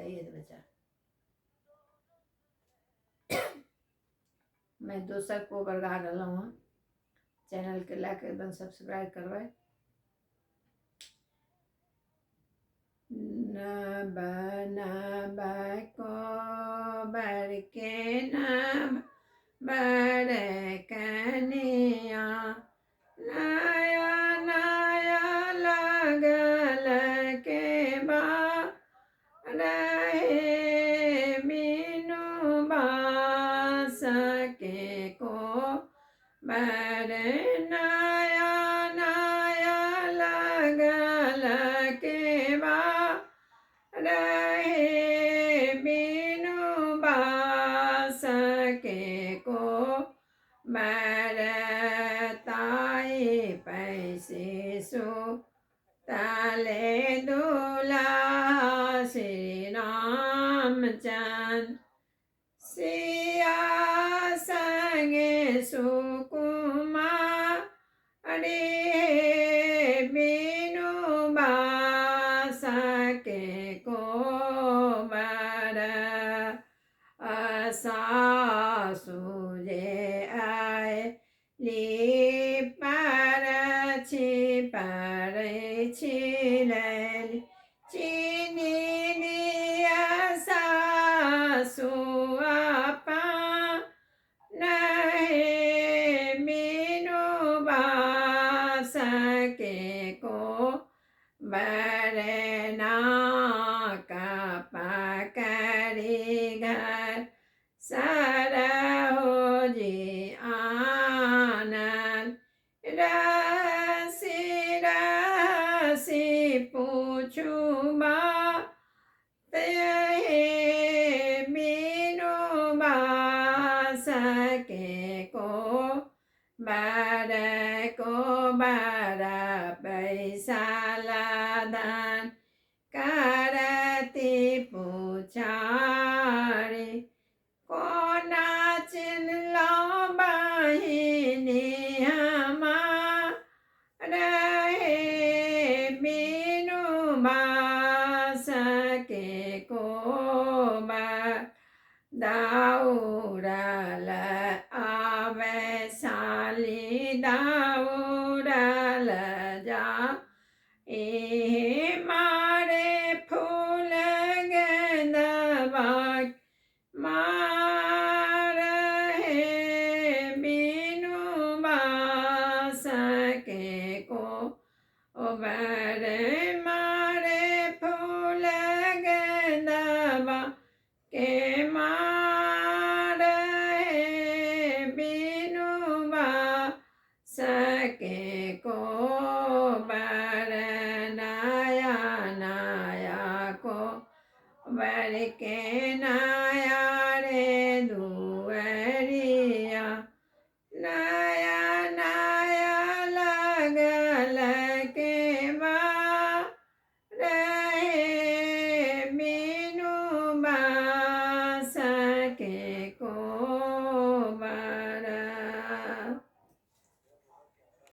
ये बच्चा। मैं दोसर कोबर गा रहलहुँ हँ। चैनल के लाइक एकदम सब्सक्राइब करबै। नब नब कोबर के नब बड़ कनिया, नया नया लगल के बा रहे बिनु बास के को बर, नया नया लगल के बा रहे बिनु बास के को बर, ताई पैसे सो तले दूल्हा श्री रामचंद्र, सिया संगे सुकुमारी बिनु बास के को बर, सासु जे आए ली पर छिलैल चीनी दिया सासु अपन बिनु बास के को बर, नाक पकड़ी घर सरहोजी आनन, रसी रसी पूछू बात बिनु बास के को बर, को बर पैसा लादन करती पुछारी, कोना चिन्हलो बहिनी रहे बिनु बास के को बर, दौड़ल आवे साली दौड़ल जा मारे फूल गेंदवा मार है बिनु बास के को बर, मारे फूल गेंदवा के मार है बिनु बास के को बर, नया नया को बर के ना